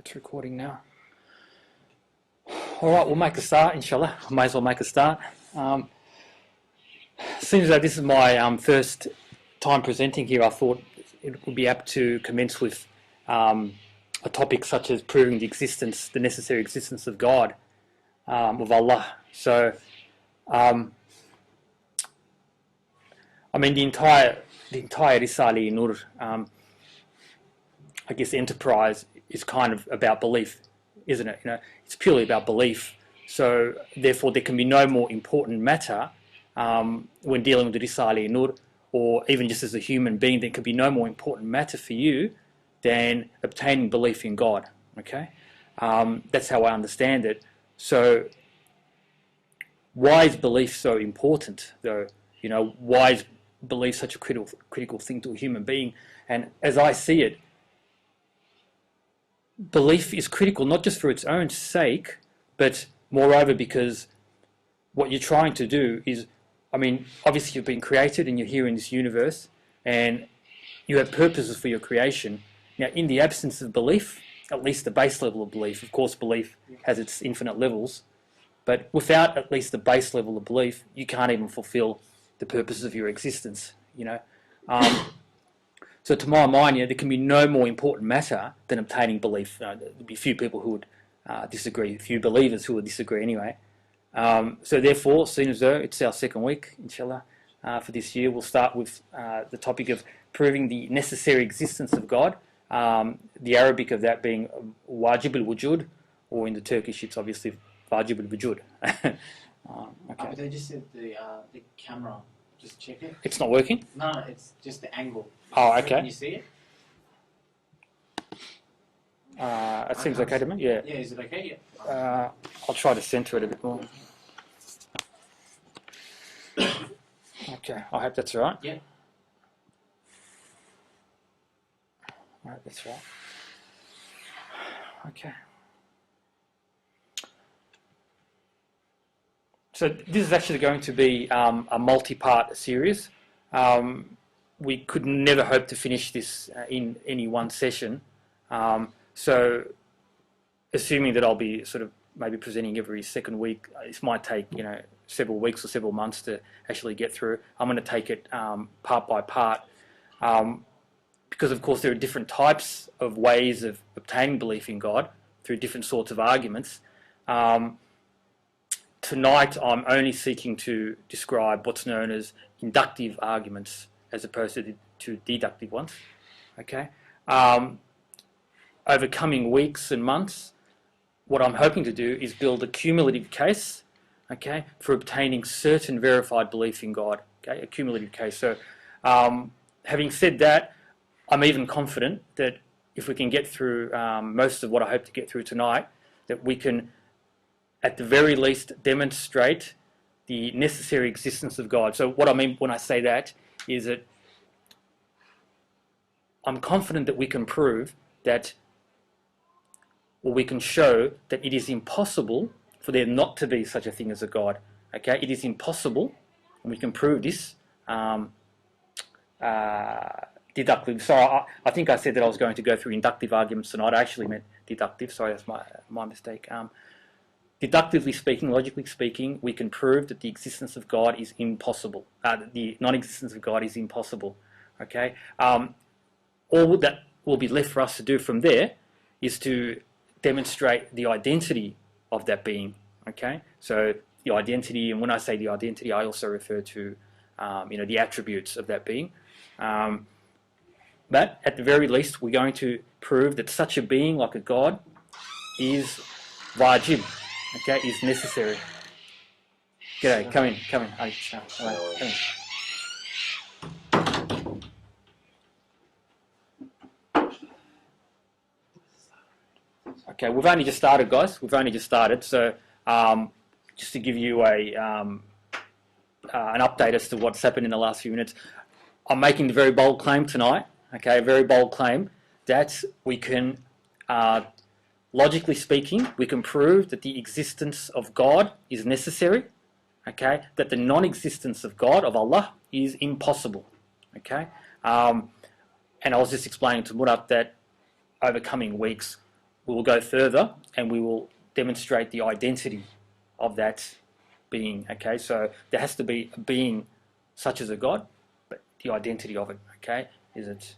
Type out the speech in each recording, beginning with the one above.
It's recording now. All right, we'll make a start, inshallah. I may as well make a start. Seems like this is my first time presenting here. I thought it would be apt to commence with a topic such as proving the necessary existence of God, of Allah. So, I mean, the entire Risale Nur, I guess, enterprise is kind of about belief, isn't it? You know, it's purely about belief. So, therefore, there can be no more important matter when dealing with the Risale Nur, or even just as a human being, there can be no more important matter for you than obtaining belief in God. Okay, that's how I understand it. So, why is belief so important, though? You know, why is belief such a critical thing to a human being? And as I see it, belief is critical not just for its own sake, but moreover because what you're trying to do is, I mean, obviously you've been created and you're here in this universe and you have purposes for your creation. Now, in the absence of belief, at least the base level of belief, of course belief has its infinite levels, but without at least the base level of belief, you can't even fulfill the purposes of your existence, you know. So to my mind, you know, there can be no more important matter than obtaining belief. There'll be few people who would disagree, few believers who would disagree anyway. So therefore, seeing as though it's our second week, inshallah, for this year, we'll start with the topic of proving the necessary existence of God. The Arabic of that being wajib al-wujud, or in the Turkish it's obviously wajib al-wujud. Okay. They just said the camera, just check it. It's not working? No, it's just the angle. Oh, okay. Can you see it? It seems okay to me, yeah. Yeah, is it okay? Yeah. I'll try to center it a bit more. Okay, I hope that's all right. Yeah. All right, that's right. Okay. So this is actually going to be a multi-part series. We could never hope to finish this in any one session. So assuming that I'll be sort of maybe presenting every second week, this might take, you know, several weeks or several months to actually get through. I'm going to take it part by part because, of course, there are different types of ways of obtaining belief in God through different sorts of arguments. Tonight, I'm only seeking to describe what's known as inductive arguments as opposed to deductive ones. Okay. Over coming weeks and months, what I'm hoping to do is build a cumulative case, okay, for obtaining certain verified belief in God. Okay, a cumulative case. So, having said that, I'm even confident that if we can get through most of what I hope to get through tonight, that we can, at the very least, demonstrate the necessary existence of God. So what I mean when I say that is that I'm confident that we can prove that, or we can show that it is impossible for there not to be such a thing as a God. Okay, it is impossible, and we can prove this deductively. Sorry, I think I said that I was going to go through inductive arguments tonight. I actually meant deductive. Sorry, that's my mistake. Deductively speaking, logically speaking, we can prove that the existence of God is impossible. The non-existence of God is impossible. Okay. All that will be left for us to do from there is to demonstrate the identity of that being. Okay. So the identity, and when I say the identity, I also refer to, you know, the attributes of that being. But at the very least, we're going to prove that such a being like a God is wajib. Okay, is necessary. G'day, come in. Come in. Okay, we've only just started, guys. We've only just started. So, just to give you an update as to what's happened in the last few minutes, I'm making the very bold claim tonight. Okay, a very bold claim that we can. Logically speaking, we can prove that the existence of God is necessary, okay, that the non-existence of God, of Allah, is impossible, okay. And I was just explaining to Murad that over coming weeks, we will go further and we will demonstrate the identity of that being. Okay, so there has to be a being such as a God, but the identity of it. Okay, is it,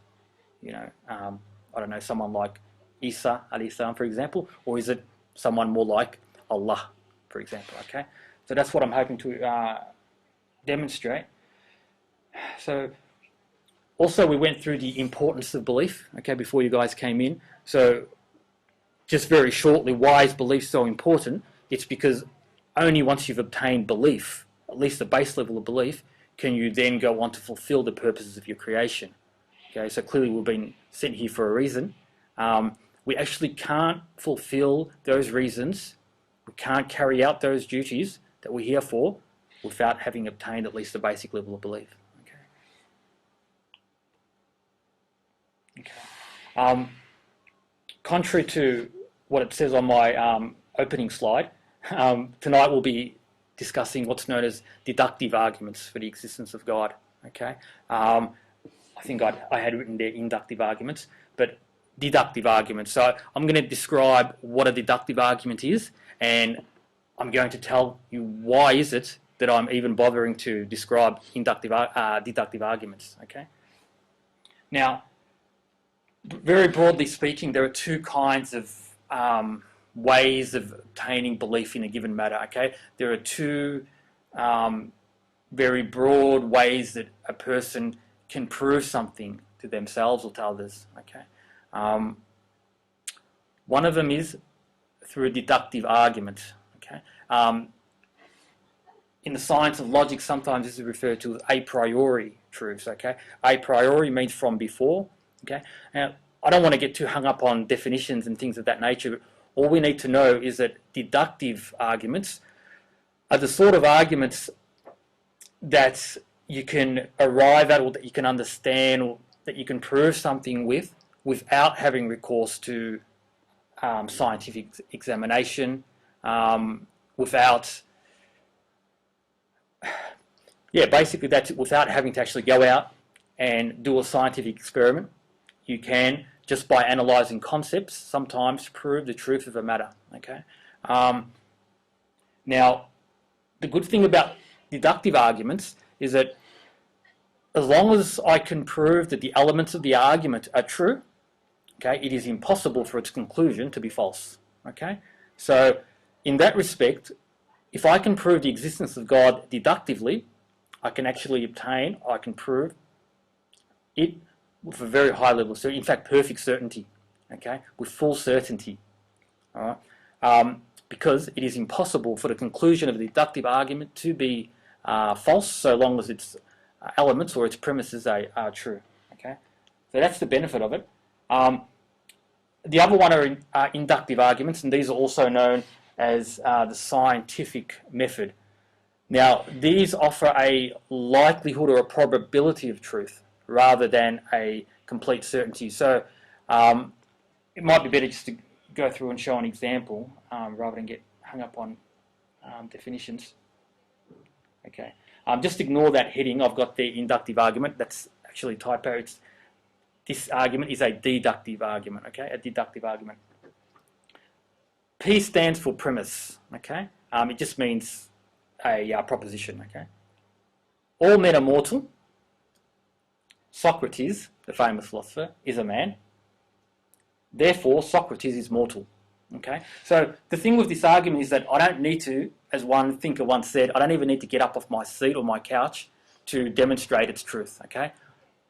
I don't know, someone like Isa alayhi salam, for example, or is it someone more like Allah, for example? Okay, so that's what I'm hoping to demonstrate. So also we went through the importance of belief, okay, before you guys came in. So just very shortly, why is belief so important? It's because only once you've obtained belief, at least the base level of belief, can you then go on to fulfill the purposes of your creation. Okay, so clearly we've been sent here for a reason. We actually can't fulfill those reasons, we can't carry out those duties that we're here for without having obtained at least a basic level of belief. Okay. Contrary to what it says on my opening slide, tonight we'll be discussing what's known as deductive arguments for the existence of God. Okay, I think I had written there inductive arguments, but deductive arguments. So I'm going to describe what a deductive argument is, and I'm going to tell you why is it that I'm even bothering to describe deductive arguments. Okay. Now, very broadly speaking, there are two kinds of ways of obtaining belief in a given matter. Okay, there are two very broad ways that a person can prove something to themselves or to others. Okay, one of them is through a deductive argument. Okay, in the science of logic, sometimes this is referred to as a priori truths. Okay, a priori means from before. Okay, now I don't want to get too hung up on definitions and things of that nature, but all we need to know is that deductive arguments are the sort of arguments that you can arrive at, or that you can understand, or that you can prove something with without having recourse to scientific examination, basically that's without having to actually go out and do a scientific experiment. You can, just by analysing concepts, sometimes prove the truth of a matter. Okay. Now, the good thing about deductive arguments is that as long as I can prove that the elements of the argument are true, okay, it is impossible for its conclusion to be false. Okay. So, in that respect, if I can prove the existence of God deductively, I can prove it with a very high level of certainty, in fact perfect certainty, okay, with full certainty, all right, because it is impossible for the conclusion of a deductive argument to be false so long as its elements or its premises are true, okay. So that's the benefit of it. The other one are inductive arguments, and these are also known as the scientific method. Now, these offer a likelihood or a probability of truth rather than a complete certainty. So it might be better just to go through and show an example rather than get hung up on definitions. Okay, just ignore that heading. I've got the inductive argument. That's actually typo. This argument is a deductive argument. Okay, a deductive argument. P stands for premise. Okay, it just means a proposition. Okay, all men are mortal. Socrates, the famous philosopher, is a man. Therefore, Socrates is mortal. Okay? So the thing with this argument is that I don't need to, as one thinker once said, I don't even need to get up off my seat or my couch to demonstrate its truth. Okay?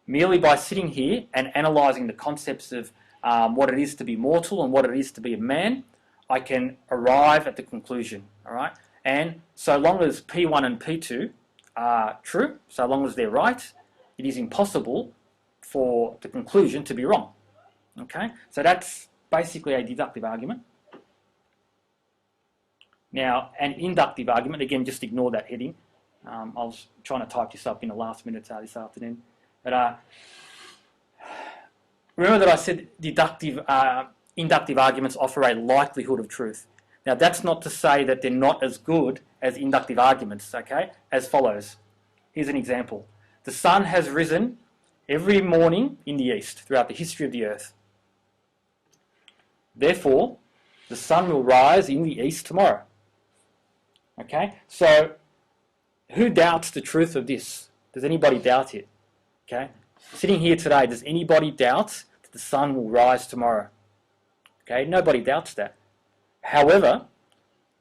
Merely by sitting here and analysing the concepts of what it is to be mortal and what it is to be a man, I can arrive at the conclusion. All right? And so long as P1 and P2 are true, so long as they're right, it is impossible for the conclusion to be wrong. Okay, so that's basically a deductive argument. Now, an inductive argument, again, just ignore that heading. I was trying to type this up in the last minute this afternoon. But remember that I said inductive arguments offer a likelihood of truth. Now, that's not to say that they're not as good as inductive arguments, okay, as follows. Here's an example. The sun has risen every morning in the east throughout the history of the earth. Therefore, the sun will rise in the east tomorrow. Okay, so who doubts the truth of this? Does anybody doubt it? Okay, sitting here today, does anybody doubt that the sun will rise tomorrow? Okay, nobody doubts that. However,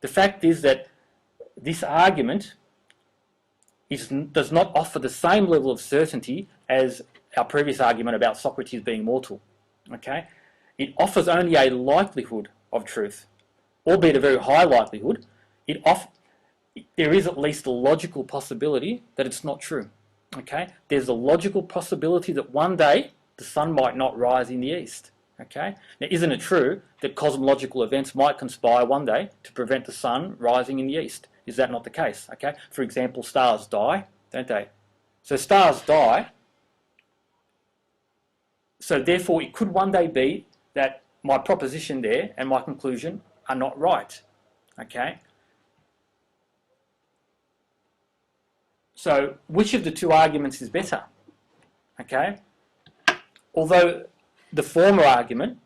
the fact is that this argument does not offer the same level of certainty as our previous argument about Socrates being mortal. Okay, it offers only a likelihood of truth, albeit a very high likelihood. There is at least a logical possibility that it's not true. Okay, there's a logical possibility that one day the sun might not rise in the east. Okay, now isn't it true that cosmological events might conspire one day to prevent the sun rising in the east? Is that not the case? Okay, for example, stars die, don't they? So stars die. So therefore, it could one day be that my proposition there and my conclusion are not right. Okay. So which of the two arguments is better? Okay. Although the former argument,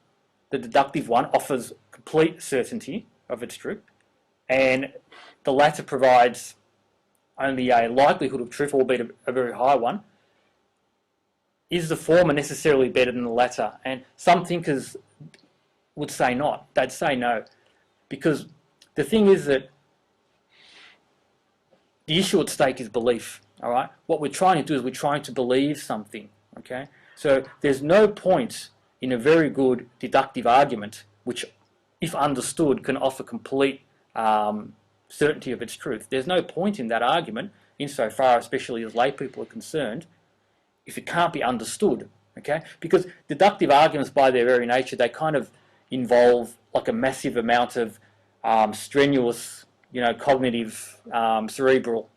the deductive one, offers complete certainty of its truth, and the latter provides only a likelihood of truth, albeit a very high one, is the former necessarily better than the latter? And some thinkers would say not. They'd say no. Because the thing is that the issue at stake is belief. All right? What we're trying to do is we're trying to believe something. Okay? So there's no point in a very good deductive argument, which, if understood, can offer complete certainty of its truth. There's no point in that argument, insofar, especially as lay people are concerned, if it can't be understood. Okay? Because deductive arguments, by their very nature, they kind of involve like a massive amount of strenuous, cognitive, cerebral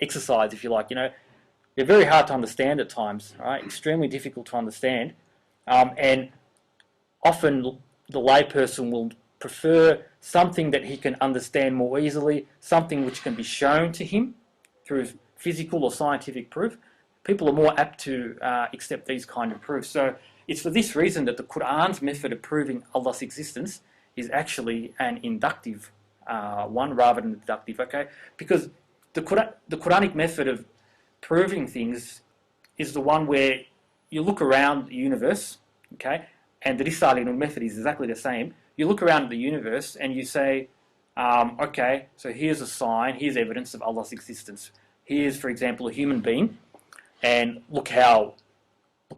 exercise, if you like. They're very hard to understand at times. Right? Extremely difficult to understand. And often the layperson will prefer something that he can understand more easily, something which can be shown to him through physical or scientific proof. People are more apt to accept these kind of proofs. So it's for this reason that the Quran's method of proving Allah's existence is actually an inductive one rather than deductive. Okay, because the Quranic method of proving things is the one where you look around the universe, okay, and the Risale method is exactly the same. You look around the universe and you say, okay, so here's a sign, here's evidence of Allah's existence. Here's, for example, a human being, and look how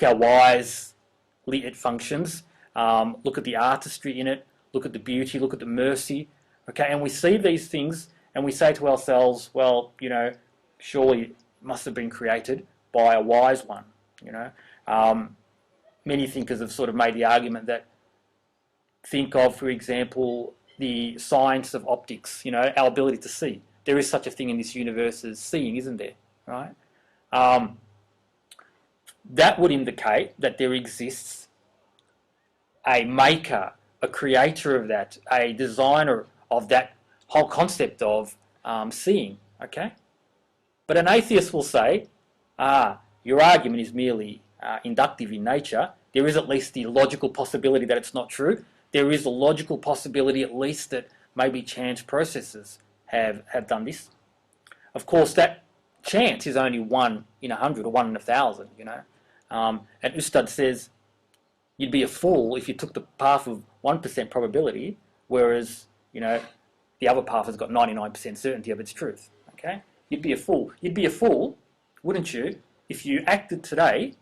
wisely it functions. Look at the artistry in it. Look at the beauty. Look at the mercy. Okay, and we see these things and we say to ourselves, well, surely it must have been created by a wise one. Many thinkers have sort of made the argument that think of, for example, the science of optics, our ability to see. There is such a thing in this universe as seeing, isn't there? Right? That would indicate that there exists a maker, a creator of that, a designer of that whole concept of seeing, okay? But an atheist will say, your argument is merely inductive in nature. There is at least the logical possibility that it's not true. There is a logical possibility at least that maybe chance processes have done this. Of course, that chance is only 1 in 100 or 1 in 1,000, and Ustad says you'd be a fool if you took the path of 1% probability, whereas, the other path has got 99% certainty of its truth, okay? You'd be a fool. You'd be a fool, wouldn't you, if you acted today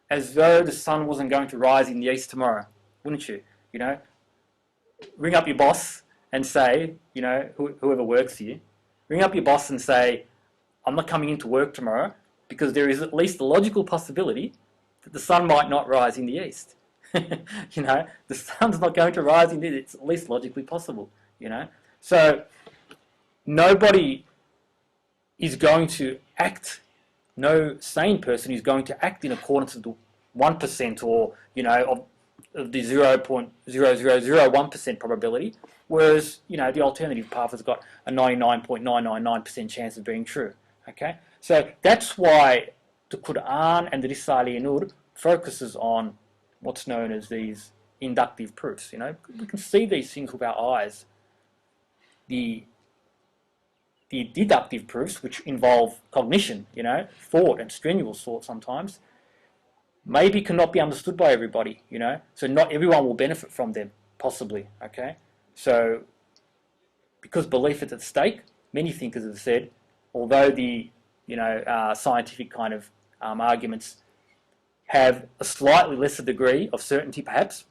as though the sun wasn't going to rise in the east tomorrow, wouldn't you? Ring up your boss and say, whoever works here, ring up your boss and say, I'm not coming into work tomorrow because there is at least a logical possibility that the sun might not rise in the east. The sun's not going to rise in the east. It's at least logically possible, So nobody is going to act, no sane person is going to act in accordance with the 1% or, of the 0.0001% probability, whereas, the alternative path has got a 99.999% chance of being true. Okay? So that's why the Quran and the Risale-i Nur focuses on what's known as these inductive proofs. You know, we can see these things with our eyes. The deductive proofs, which involve cognition, you know, thought and strenuous thought sometimes, maybe cannot be understood by everybody, you know. So not everyone will benefit from them, possibly, okay. So because belief is at stake, many thinkers have said, although the scientific kind of arguments have a slightly lesser degree of certainty, perhaps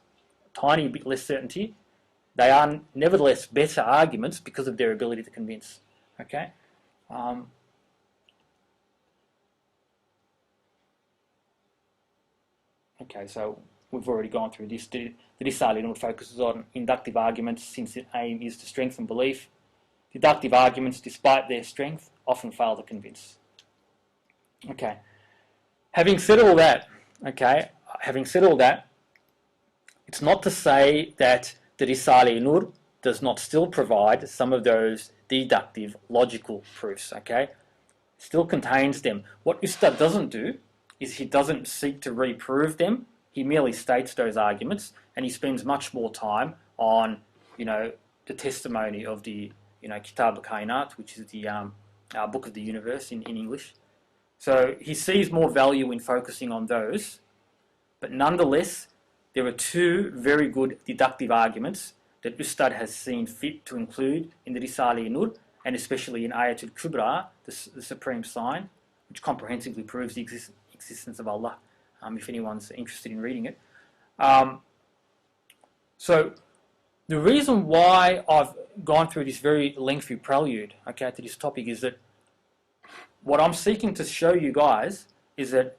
a tiny bit less certainty, they are nevertheless better arguments because of their ability to convince. Okay. Okay, so we've already gone through this. The Necessary focuses on inductive arguments since its aim is to strengthen belief. Deductive arguments, despite their strength, often fail to convince. Okay. Having said all that, it's not to say that the Risale-i Nur does not still provide some of those deductive logical proofs, okay? Still contains them. What Ustad doesn't do is he doesn't seek to reprove them. He merely states those arguments, and he spends much more time on, the testimony of the, Kitab al-Kainat, which is the Book of the Universe in English. So he sees more value in focusing on those, but nonetheless, there are two very good deductive arguments that Ustad has seen fit to include in the Risale-i Nur, and especially in Ayatul Kubra, the supreme sign, which comprehensively proves the existence of Allah, if anyone's interested in reading it. So the reason why I've gone through this very lengthy prelude, okay, to this topic is that what I'm seeking to show you guys is that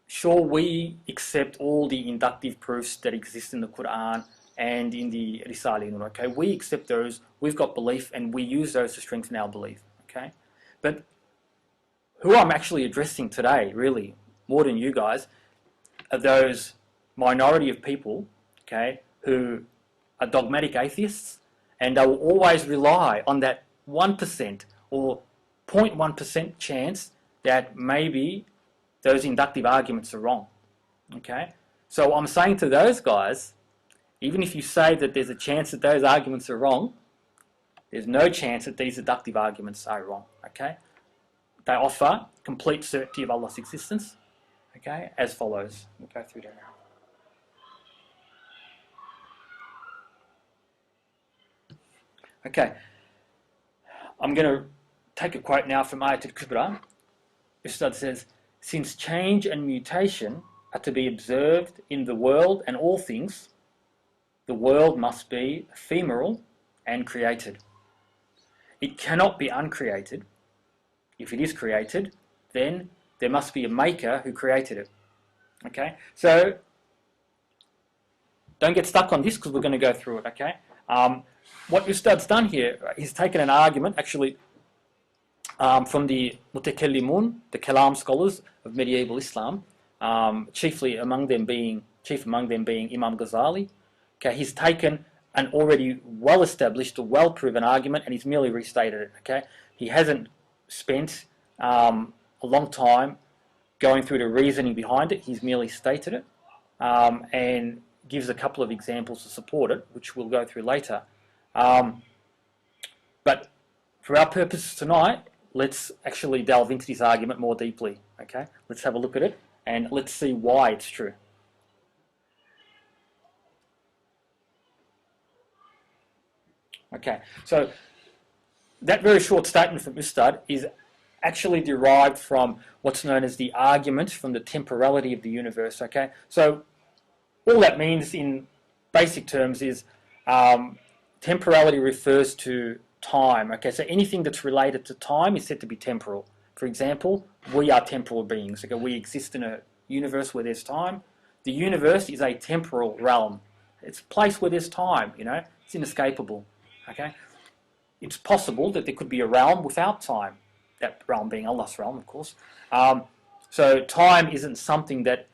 sure, we accept all the inductive proofs that exist in the Quran and in the Risale-i Nur, okay? We accept those, we've got belief, and we use those to strengthen our belief, okay? But who I'm actually addressing today, really, more than you guys, are those minority of people, okay, who are dogmatic atheists, and they will always rely on that 1% or 0.1% chance that maybe those inductive arguments are wrong, okay? So I'm saying to those guys, even if you say that there's a chance that those arguments are wrong, there's no chance that these deductive arguments are wrong, okay? They offer complete certainty of Allah's existence, okay, as follows. We'll go through that now. Okay, I'm going to take a quote now from Ayatul Kubra. Ustad says, since change and mutation are to be observed in the world and all things, the world must be ephemeral and created. It cannot be uncreated. If it is created, then there must be a maker who created it. Okay? So, don't get stuck on this because we're going to go through it, okay? What Ustad's done here, he's taken an argument, actually, from the Mutakallimun, the Kalam scholars of medieval Islam, chief among them being Imam Ghazali. Okay, he's taken an already well-established, well-proven argument, and he's merely restated it. Okay, he hasn't spent a long time going through the reasoning behind it. He's merely stated it and gives a couple of examples to support it, which we'll go through later. But for our purposes tonight, let's actually delve into this argument more deeply. Okay, let's have a look at it and let's see why it's true. Okay, so that very short statement from Ustad is actually derived from what's known as the argument from the temporality of the universe, okay? So all that means in basic terms is temporality refers to time, okay? So anything that's related to time is said to be temporal. For example, we are temporal beings, okay? We exist in a universe where there's time. The universe is a temporal realm. It's a place where there's time, it's inescapable. Okay, it's possible that there could be a realm without time, that realm being Allah's realm, of course. So time isn't something that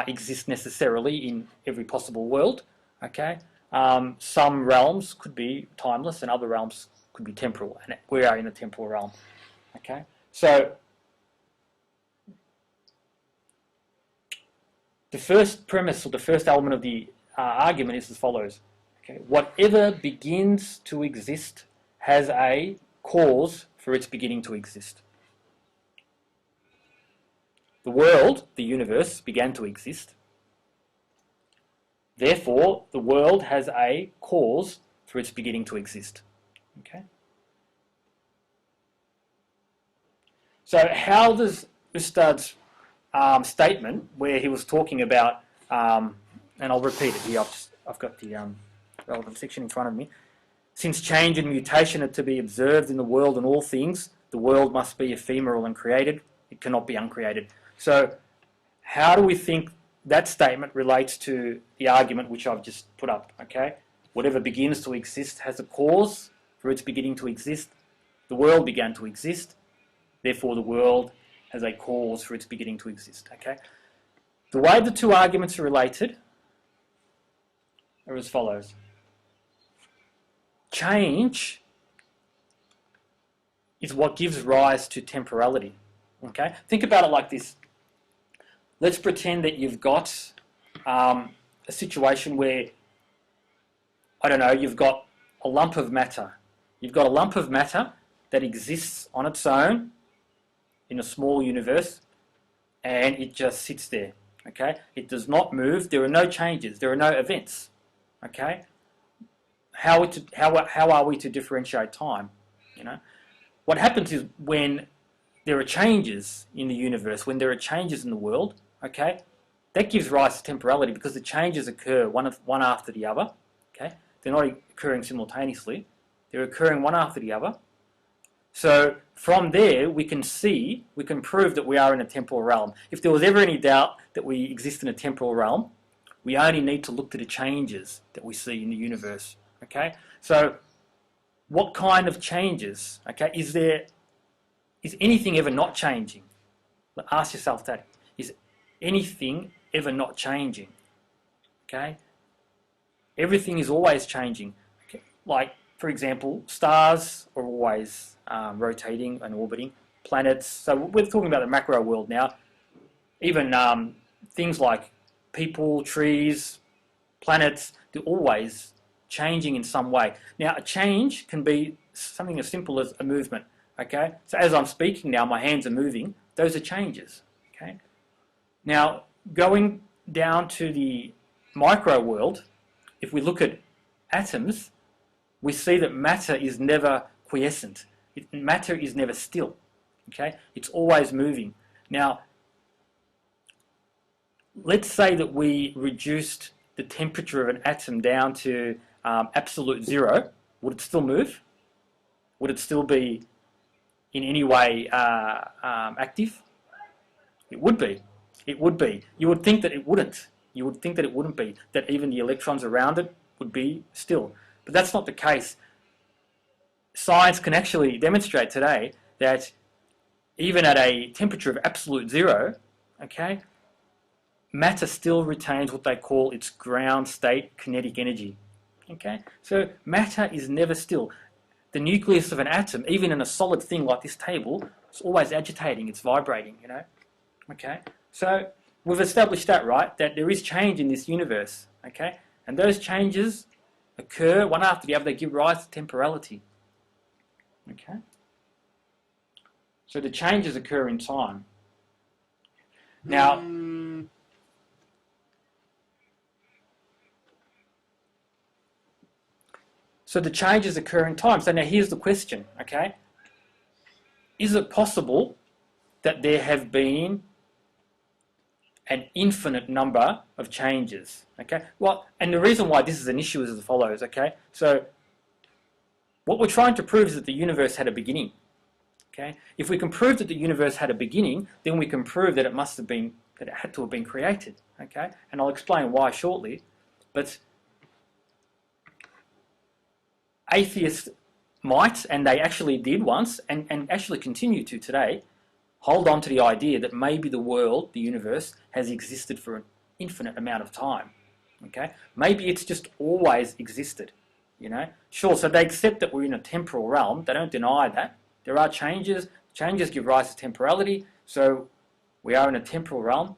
exists necessarily in every possible world. Okay, some realms could be timeless and other realms could be temporal, and we are in the temporal realm. Okay, so the first premise or the first element of the argument is as follows. Okay, whatever begins to exist has a cause for its beginning to exist. The world, the universe, began to exist. Therefore, the world has a cause for its beginning to exist. Okay. So how does Ustad's statement, where he was talking about, and I'll repeat it here, I've got the relevant section in front of me. Since change and mutation are to be observed in the world and all things, the world must be ephemeral and created. It cannot be uncreated. So how do we think that statement relates to the argument which I've just put up? Okay, whatever begins to exist has a cause for its beginning to exist. The world began to exist. Therefore, the world has a cause for its beginning to exist. Okay, the way the two arguments are related are as follows. Change is what gives rise to temporality. Okay, think about it like this. Let's pretend that you've got a situation where, I don't know, you've got a lump of matter. You've got a lump of matter that exists on its own in a small universe, and it just sits there. Okay, it does not move. There are no changes. There are no events. Okay, how are we to differentiate time? You know, what happens is when there are changes in the universe, when there are changes in the world, okay, that gives rise to temporality because the changes occur one after the other. Okay, they're not occurring simultaneously; they're occurring one after the other. So from there, we can prove that we are in a temporal realm. If there was ever any doubt that we exist in a temporal realm, we only need to look to the changes that we see in the universe. Okay, so what kind of changes? Okay, is anything ever not changing? Ask yourself that. Is anything ever not changing? Okay, everything is always changing. Okay, like for example, stars are always rotating and orbiting. Planets. So we're talking about the macro world now. Even things like people, trees, planets, they're always changing in some way. Now, a change can be something as simple as a movement, okay? So as I'm speaking now, my hands are moving. Those are changes, okay? Now, going down to the micro world, if we look at atoms, we see that matter is never quiescent. Matter is never still, okay? It's always moving. Now, let's say that we reduced the temperature of an atom down to absolute zero. Would it still move? Would it still be in any way active? It would be. It would be. You would think that it wouldn't. You would think that it wouldn't be, that even the electrons around it would be still. But that's not the case. Science can actually demonstrate today that even at a temperature of absolute zero, okay, matter still retains what they call its ground state kinetic energy. Okay, so matter is never still. The nucleus of an atom, even in a solid thing like this table, is always agitating, it's vibrating, you know. Okay, so we've established that, right, that there is change in this universe, okay, and those changes occur one after the other, they give rise to temporality. Okay, so the changes occur in time. Now, so the changes occur in time. So now here's the question, okay? Is it possible that there have been an infinite number of changes, okay? Well, and the reason why this is an issue is as follows, okay? So what we're trying to prove is that the universe had a beginning, okay? If we can prove that the universe had a beginning, then we can prove that it must have been, that it had to have been created, okay? And I'll explain why shortly, but atheists might, and they actually did once, and actually continue to today, hold on to the idea that maybe the world, the universe, has existed for an infinite amount of time, okay? Maybe it's just always existed, you know? Sure, so they accept that we're in a temporal realm. They don't deny that. There are changes. Changes give rise to temporality, so we are in a temporal realm.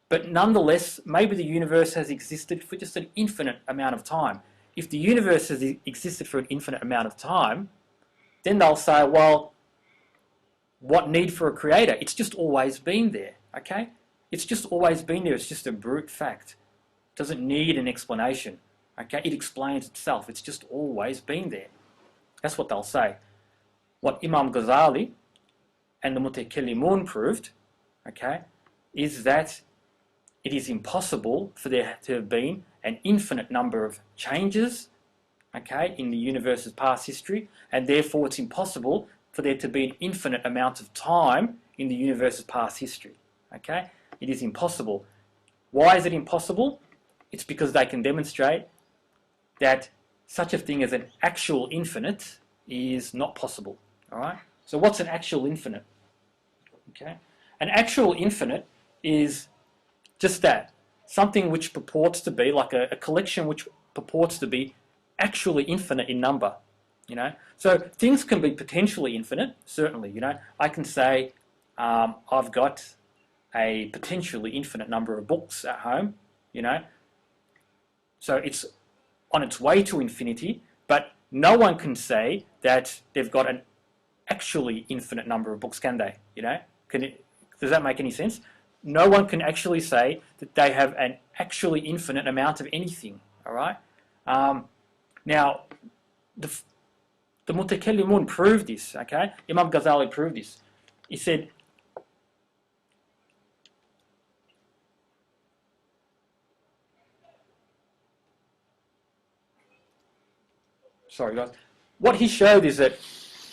But nonetheless, maybe the universe has existed for just an infinite amount of time. If the universe has existed for an infinite amount of time, then they'll say, well, what need for a creator? It's just always been there, okay? It's just always been there. It's just a brute fact. It doesn't need an explanation, okay? It explains itself. It's just always been there. That's what they'll say. What Imam Ghazali and the Mutakallimun proved, okay, is that it is impossible for there to have been an infinite number of changes, okay, in the universe's past history, and therefore it's impossible for there to be an infinite amount of time in the universe's past history, okay? It is impossible. Why is it impossible? It's because they can demonstrate that such a thing as an actual infinite is not possible, all right? So what's an actual infinite? Okay, an actual infinite is just that, something which purports to be like a collection which purports to be actually infinite in number, you know. So things can be potentially infinite, certainly, you know. I can say I've got a potentially infinite number of books at home, you know. So it's on its way to infinity, but no one can say that they've got an actually infinite number of books, can they? You know, does that make any sense? No one can actually say that they have an actually infinite amount of anything. All right. Now, the Mutakallimun proved this. Okay, Imam Ghazali proved this. He said, sorry guys, what he showed is that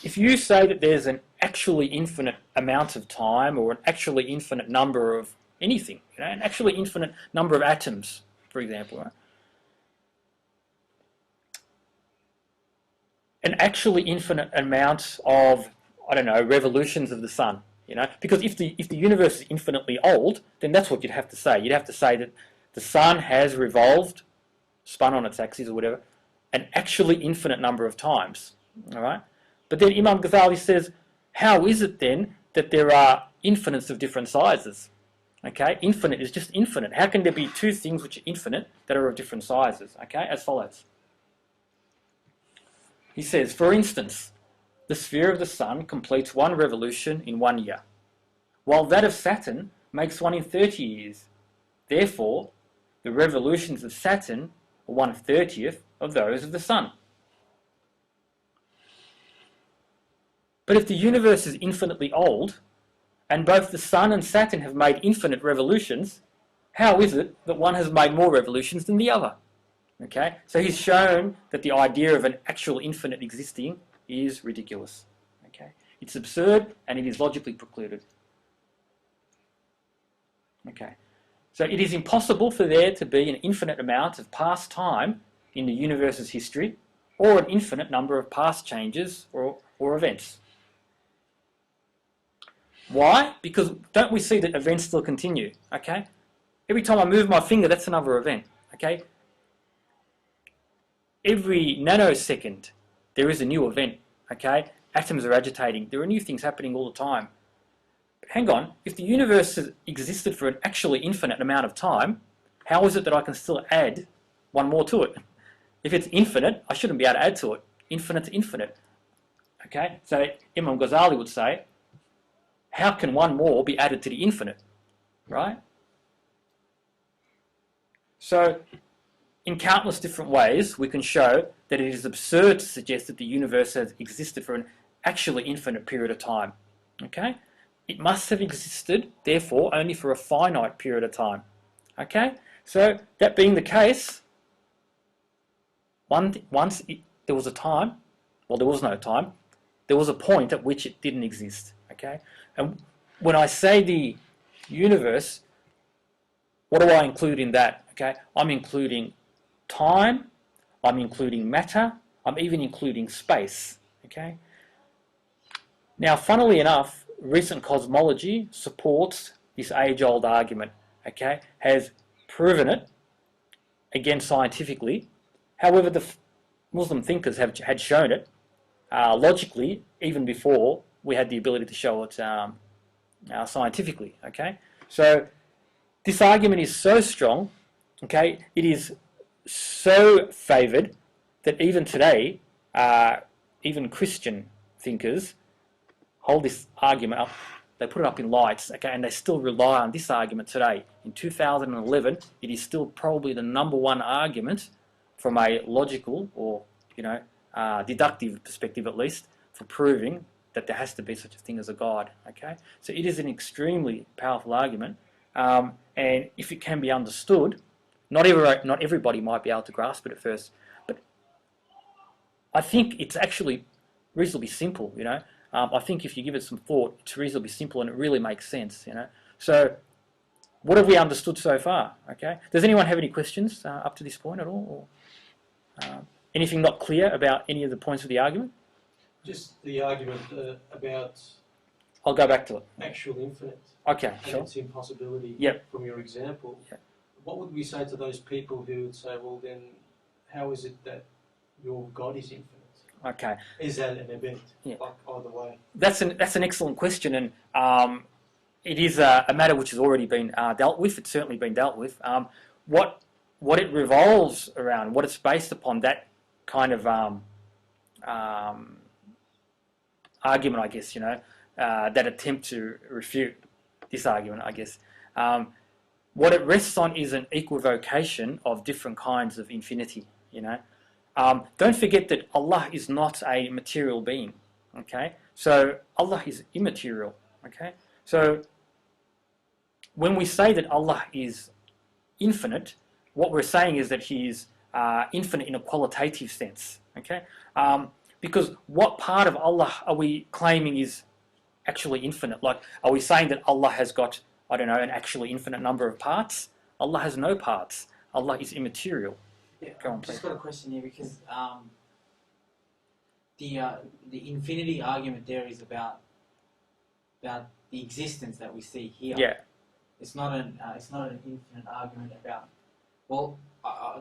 if you say that there's an actually infinite amount of time or an actually infinite number of anything, you know, an actually infinite number of atoms, for example, right? An actually infinite amount of, I don't know, revolutions of the sun, you know, because if the universe is infinitely old, then that's what you'd have to say. You'd have to say that the sun has revolved, spun on its axis or whatever, an actually infinite number of times, all right? But then Imam Ghazali says, how is it then that there are infinites of different sizes? Okay, infinite is just infinite. How can there be two things which are infinite that are of different sizes? Okay, as follows. He says, for instance, the sphere of the sun completes one revolution in 1 year, while that of Saturn makes one in 30 years. Therefore, the revolutions of Saturn are 1/30th of those of the sun. But if the universe is infinitely old, and both the sun and Saturn have made infinite revolutions, how is it that one has made more revolutions than the other? Okay, so he's shown that the idea of an actual infinite existing is ridiculous. Okay, it's absurd and it is logically precluded. Okay, so it is impossible for there to be an infinite amount of past time in the universe's history, or an infinite number of past changes or events. Why? Because don't we see that events still continue? Okay, every time I move my finger, that's another event. Okay, every nanosecond there is a new event. Okay, atoms are agitating. There are new things happening all the time. But hang on, if the universe has existed for an actually infinite amount of time, how is it that I can still add one more to it? If it's infinite, I shouldn't be able to add to it. Infinite's infinite. Okay, so Imam Ghazali would say, how can one more be added to the infinite, right? So, in countless different ways, we can show that it is absurd to suggest that the universe has existed for an actually infinite period of time, okay? It must have existed, therefore, only for a finite period of time, okay? So, that being the case, there was a time, well, there was no time, there was a point at which it didn't exist, okay? And when I say the universe, what do I include in that? Okay, I'm including time, I'm including matter, I'm even including space. Okay. Now, funnily enough, recent cosmology supports this age-old argument. Okay, has proven it again scientifically. However, the Muslim thinkers had shown it logically even before we had the ability to show it scientifically, okay? So this argument is so strong, okay, it is so favoured that even today, even Christian thinkers hold this argument up. They put it up in lights, okay, and they still rely on this argument today. In 2011, it is still probably the #1 argument from a logical or, deductive perspective at least, for proving that there has to be such a thing as a God, okay? So it is an extremely powerful argument, and if it can be understood, not everybody might be able to grasp it at first, but I think it's actually reasonably simple, I think if you give it some thought, it's reasonably simple and it really makes sense, So, what have we understood so far, okay? Does anyone have any questions up to this point at all? Or, anything not clear about any of the points of the argument? Just the argument about... I'll go back to it. Actual infinite. Okay, and sure. its impossibility. Yep. From your example. Yep. What would we say to those people who would say, well then, how is it that your God is infinite? Okay. Is that an event? Yeah. Like either way? That's an excellent question, and it is a matter which has already been dealt with. It's certainly been dealt with. What it revolves around, what it's based upon, that kind of argument, I guess, that attempt to refute this argument, I guess. What it rests on is an equivocation of different kinds of infinity, Don't forget that Allah is not a material being, okay? So Allah is immaterial, okay? So when we say that Allah is infinite, what we're saying is that He is infinite in a qualitative sense, okay? Because what part of Allah are we claiming is actually infinite? Like, are we saying that Allah has got, I don't know, an actually infinite number of parts? Allah has no parts. Allah is immaterial. Yeah, Go on, I've just please. got a question here because the infinity argument there is about the existence that we see here. Yeah. It's not an infinite argument about. Well,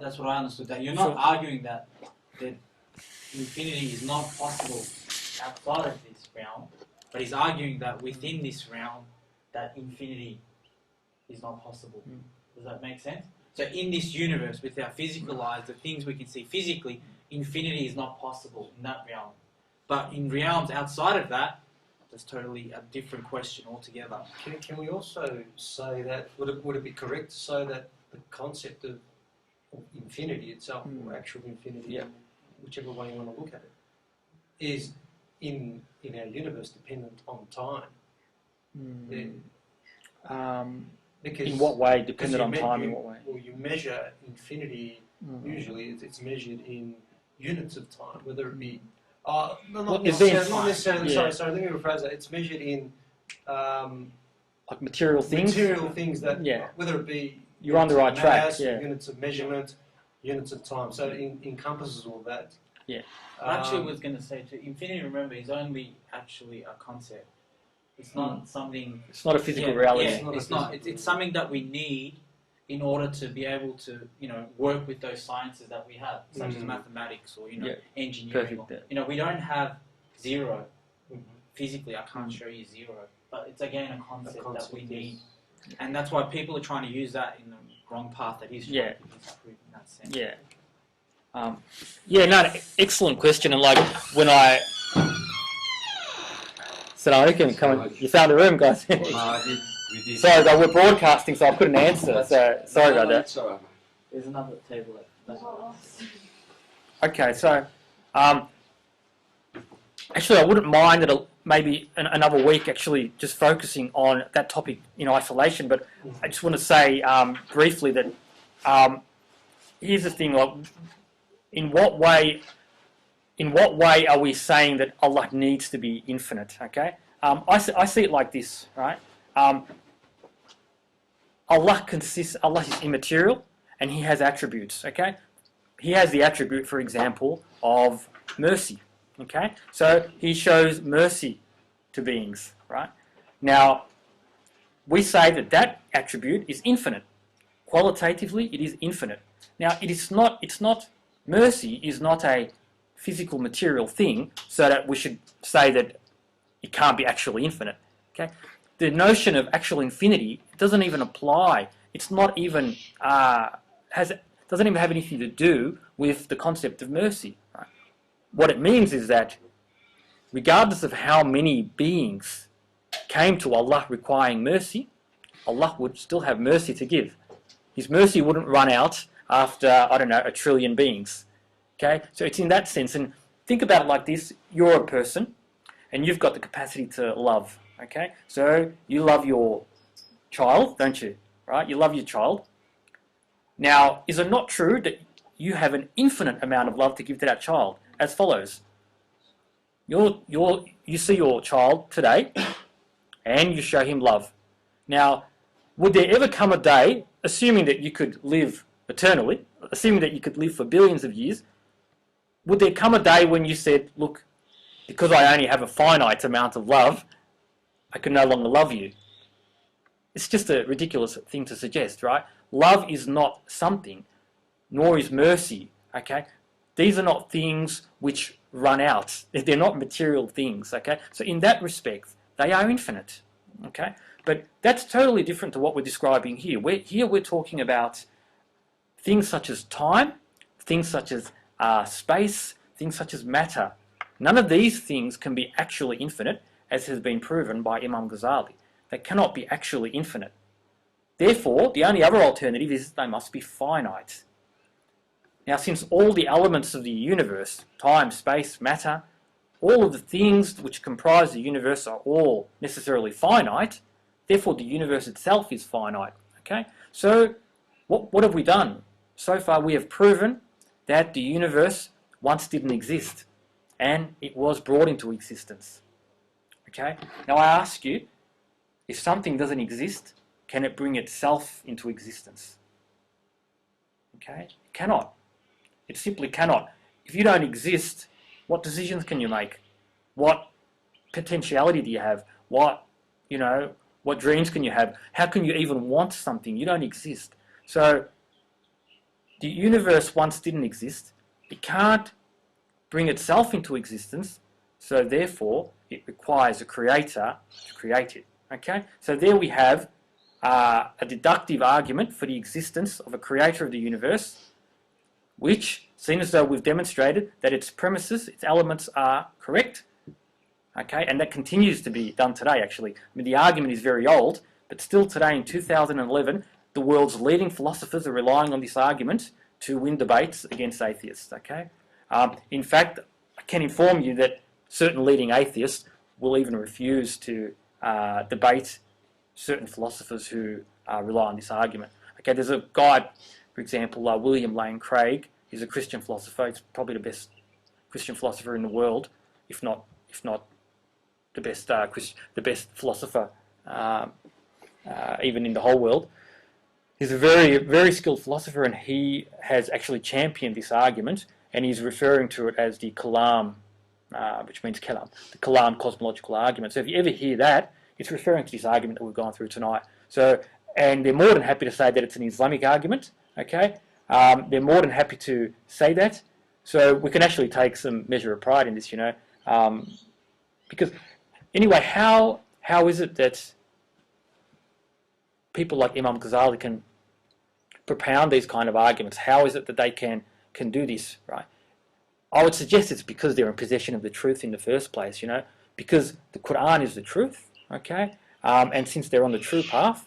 that's what I understood. That you're not arguing that infinity is not possible outside of this realm, but he's arguing that within this realm, that infinity is not possible. Does that make sense? So in this universe, with our physical eyes, the things we can see physically, infinity is not possible in that realm. But in realms outside of that, that's totally a different question altogether. Can we also say that, would it be correct to say that the concept of infinity itself, or actual infinity, whichever way you want to look at it, is in our universe dependent on time? Because in what way? Dependent on time, in what way? Well, you measure infinity, usually it's measured in units of time, whether it be... not necessarily, sorry, let me rephrase that. It's measured in... like material things? Material things that, whether it be... You're on the right track, mass, units of measurement, units of time. So it encompasses all that. Yeah. I actually was going to say, too, infinity, remember, is only actually a concept. It's not something... It's not a physical reality. Yeah, it's not. It's something that we need in order to be able to, work with those sciences that we have, such as mathematics or, engineering. Or, we don't have zero physically. I can't show you zero. But it's, again, a concept that we need. And that's why people are trying to use that in the wrong path that he's trying to disprove in that sense. Yeah. Excellent question. And, like, when I... Assalamualaikum, come on. You found a room, guys. Sorry, guys, we're broadcasting, so I couldn't answer. So sorry about that. There's another table. Okay, so actually, I wouldn't mind that maybe another week actually just focusing on that topic in isolation. But I just want to say briefly that here's the thing: like, in what way are we saying that Allah needs to be infinite? Okay, I see it like this, right? Allah is immaterial, and He has attributes. Okay, He has the attribute, for example, of mercy. Okay, so He shows mercy to beings. Right? Now, we say that attribute is infinite. Qualitatively, it is infinite. Now, it's not. Mercy is not a physical material thing, so that we should say that it can't be actually infinite. Okay, the notion of actual infinity doesn't even apply it's not even doesn't even have anything to do with the concept of mercy. Right? What it means is that regardless of how many beings came to Allah requiring mercy, Allah would still have mercy to give. His mercy wouldn't run out after, I don't know, 1 trillion beings. Okay? So it's in that sense. And think about it like this. You're a person and you've got the capacity to love. Okay? So you love your child, don't you? Right? You love your child. Now, is it not true that you have an infinite amount of love to give to that child? As follows. You see your child today and you show him love. Now, would there ever come a day, assuming that you could live eternally, assuming that you could live for billions of years, would there come a day when you said, look, because I only have a finite amount of love, I can no longer love you? It's just a ridiculous thing to suggest, right? Love is not something, nor is mercy, okay? These are not things which run out. They're not material things, okay? So in that respect, they are infinite, okay? But that's totally different to what we're describing here. Here we're talking about things such as time, things such as space, things such as matter. None of these things can be actually infinite, as has been proven by Imam Ghazali. They cannot be actually infinite. Therefore, the only other alternative is they must be finite. Now, since all the elements of the universe, time, space, matter, all of the things which comprise the universe are all necessarily finite, therefore the universe itself is finite. Okay? So, what have we done? So far we have proven that the universe once didn't exist, and it was brought into existence. Okay? Now I ask you, if something doesn't exist, can it bring itself into existence? Okay? It cannot. It simply cannot. If you don't exist, what decisions can you make? What potentiality do you have? What dreams can you have? How can you even want something? You don't exist. So the universe once didn't exist. It can't bring itself into existence. So therefore, it requires a creator to create it. Okay? So there we have a deductive argument for the existence of a creator of the universe, which, seen as though we've demonstrated that its premises, its elements are correct, okay, and that continues to be done today, actually. I mean, the argument is very old, but still today in 2011, the world's leading philosophers are relying on this argument to win debates against atheists, okay? In fact, I can inform you that certain leading atheists will even refuse to debate certain philosophers who rely on this argument. Okay, there's a guy, for example, William Lane Craig. He's a Christian philosopher. He's probably the best Christian philosopher in the world, if not the best philosopher even in the whole world. He's a very, very skilled philosopher, and he has actually championed this argument, and he's referring to it as the Kalam, which means Kalam, the Kalam cosmological argument. So if you ever hear that, it's referring to this argument that we've gone through tonight. So, and they're more than happy to say that it's an Islamic argument, okay? They're more than happy to say that. So we can actually take some measure of pride in this, because anyway, how is it that people like Imam Ghazali can propound these kind of arguments? How is it that they can do this, right? I would suggest it's because they're in possession of the truth in the first place, because the Quran is the truth, okay? And since they're on the true path,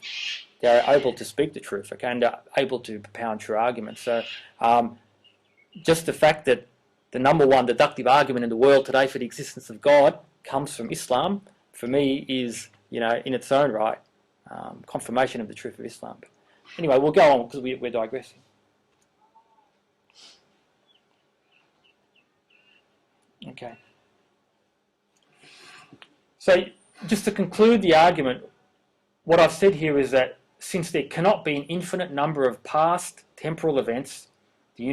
they're able to speak the truth, okay, and they're able to propound true arguments. So just the fact that the number one deductive argument in the world today for the existence of God comes from Islam, for me is, in its own right, confirmation of the truth of Islam. But anyway, we'll go on because we're digressing. Okay. So just to conclude the argument, what I've said here is that since there cannot be an infinite number of past temporal events, the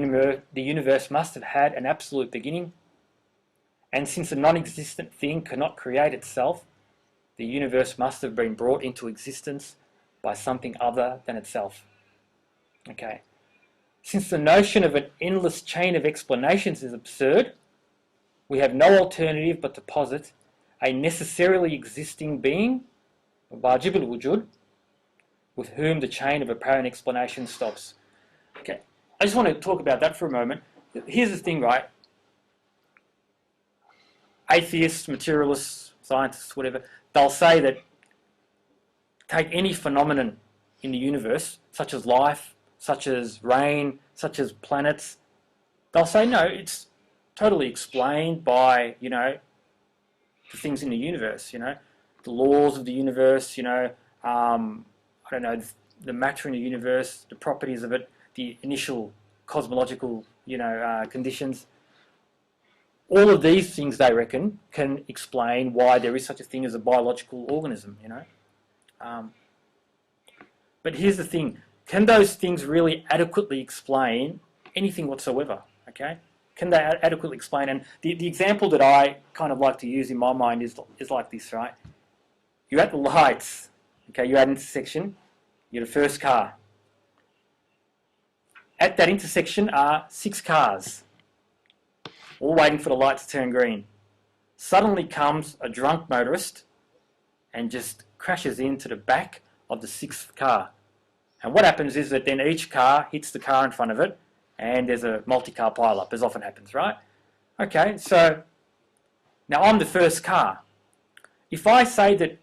universe must have had an absolute beginning. And since a non-existent thing cannot create itself, the universe must have been brought into existence by something other than itself. Okay. Since the notion of an endless chain of explanations is absurd, we have no alternative but to posit a necessarily existing being, wajib al-wujud, with whom the chain of apparent explanation stops. Okay, I just want to talk about that for a moment. Here's the thing, right? Atheists, materialists, scientists, whatever, they'll say that take any phenomenon in the universe, such as life, such as rain, such as planets, they'll say, no, it's totally explained by, the things in the universe, the laws of the universe, I don't know, the matter in the universe, the properties of it, the initial cosmological, conditions. All of these things, they reckon, can explain why there is such a thing as a biological organism, But here's the thing. Can those things really adequately explain anything whatsoever, okay? Can they adequately explain? And the example that I kind of like to use in my mind is like this, right? You're at the lights, okay? You're at an intersection. You're the first car. At that intersection are 6 cars, all waiting for the light to turn green. Suddenly comes a drunk motorist and just crashes into the back of the 6th car. And what happens is that then each car hits the car in front of it, and there's a multi-car pile-up, as often happens, right? Okay, so now I'm the first car. If I say that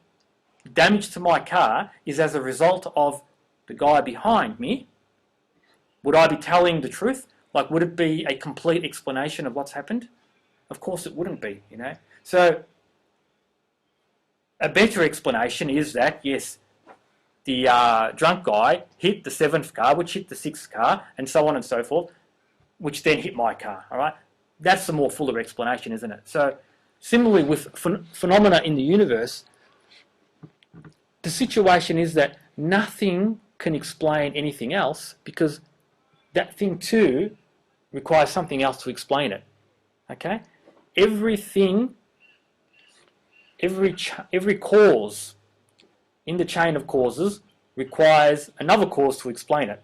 damage to my car is as a result of the guy behind me, would I be telling the truth? Like, would it be a complete explanation of what's happened? Of course it wouldn't be, So a better explanation is that, yes, the drunk guy hit the 7th car, which hit the 6th car, and so on and so forth, which then hit my car, all right? That's the more fuller explanation, isn't it? So similarly with phenomena in the universe, the situation is that nothing can explain anything else because that thing too requires something else to explain it, okay? Everything, every cause in the chain of causes requires another cause to explain it.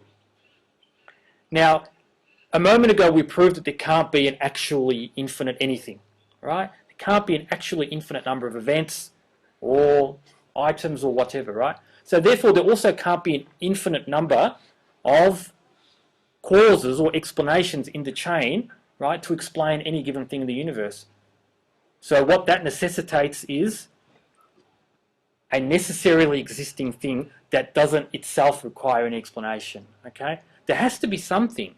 Now, a moment ago we proved that there can't be an actually infinite anything, right? There can't be an actually infinite number of events or items or whatever, right? So therefore there also can't be an infinite number of causes or explanations in the chain, right, to explain any given thing in the universe. So what that necessitates is a necessarily existing thing that doesn't itself require any explanation, okay? There has to be something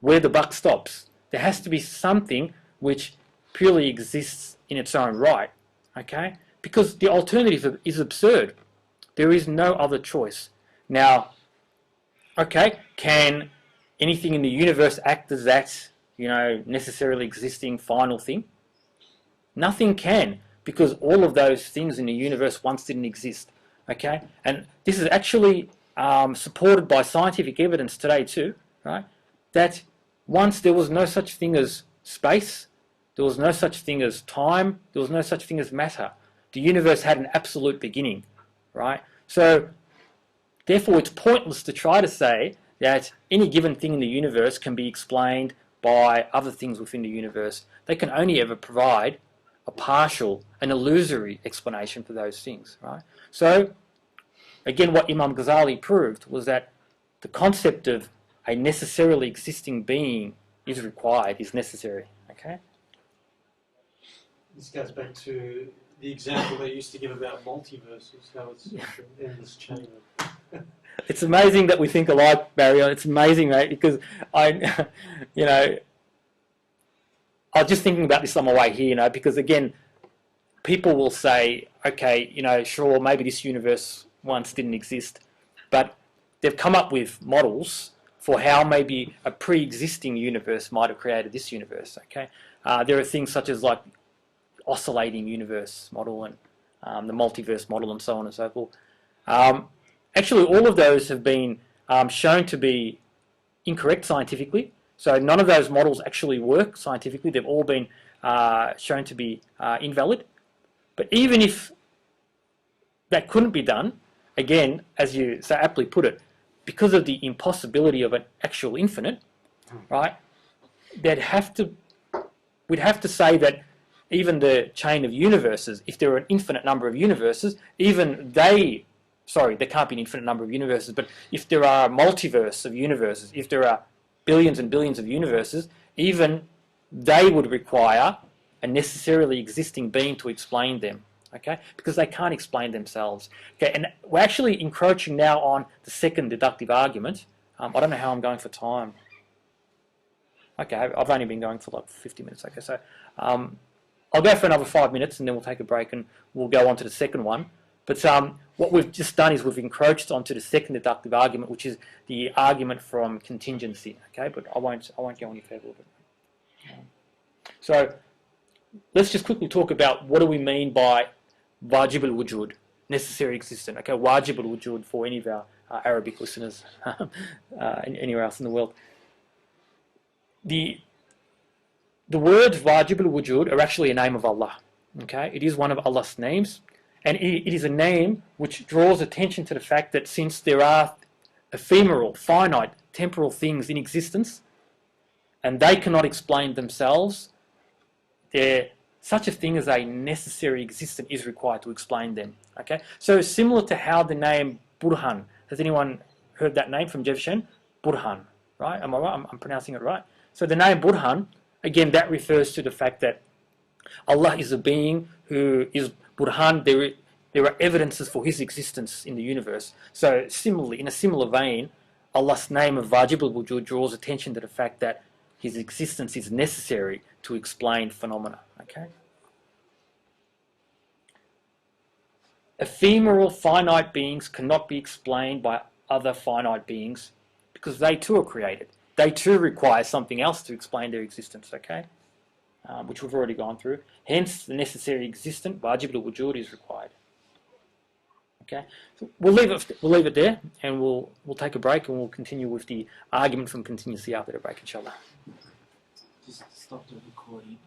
where the buck stops. There has to be something which purely exists in its own right, okay? Because the alternative is absurd. There is no other choice. Now, okay, can anything in the universe act as that, necessarily existing final thing? Nothing can, because all of those things in the universe once didn't exist, okay? And this is actually supported by scientific evidence today too, right? That once there was no such thing as space, there was no such thing as time, there was no such thing as matter. The universe had an absolute beginning, right? So, therefore, it's pointless to try to say that any given thing in the universe can be explained by other things within the universe. They can only ever provide a partial, an illusory explanation for those things, right? So, again, what Imam Ghazali proved was that the concept of a necessarily existing being is required, is necessary, okay? This goes back to the example they used to give about multiverses, how it's an endless chain of... It's amazing that we think alike, Barry. It's amazing, mate, because I was just thinking about this on my way here, because again, people will say, okay, sure, maybe this universe once didn't exist, but they've come up with models for how maybe a pre-existing universe might have created this universe, okay? There are things such as like oscillating universe model and the multiverse model and so on and so forth. Actually, all of those have been shown to be incorrect scientifically. So none of those models actually work scientifically. They've all been shown to be invalid. But even if that couldn't be done, again, as you so aptly put it, because of the impossibility of an actual infinite, right, we'd have to say that even the chain of universes, if there were an infinite number of universes, even they sorry, there can't be an infinite number of universes, but if there are multiverse of universes, if there are billions and billions of universes, even they would require a necessarily existing being to explain them, okay? Because they can't explain themselves. Okay, and we're actually encroaching now on the second deductive argument. I don't know how I'm going for time. Okay, I've only been going for like 50 minutes. Okay, so I'll go for another 5 minutes and then we'll take a break and we'll go on to the second one. But what we've just done is we've encroached onto the second deductive argument, which is the argument from contingency. Okay, but I won't go any further with it. So let's just quickly talk about what do we mean by wajib al-wujud, necessary existent. Okay, wajib al-wujud for any of our Arabic listeners anywhere else in the world. The words wajib al-wujud are actually a name of Allah. Okay, it is one of Allah's names, and it is a name which draws attention to the fact that since there are ephemeral, finite, temporal things in existence, and they cannot explain themselves, such a thing as a necessary existent is required to explain them. Okay, so similar to how the name Burhan, has anyone heard that name from Jevshan? Burhan, right? Am I right? I'm pronouncing it right. So the name Burhan, again, that refers to the fact that Allah is a being who is Burhan. There are evidences for His existence in the universe. So similarly, in a similar vein, Allah's name of Wajib al-Wujud draws attention to the fact that His existence is necessary to explain phenomena. Okay. Ephemeral, finite beings cannot be explained by other finite beings because they too are created. They too require something else to explain their existence. Okay. Which we've already gone through. Hence, the necessary existent, wajib al-wujud, is required. Okay, so we'll leave it there, and we'll take a break, and we'll continue with the argument from contingency after the break, inshallah. Just stop the recording.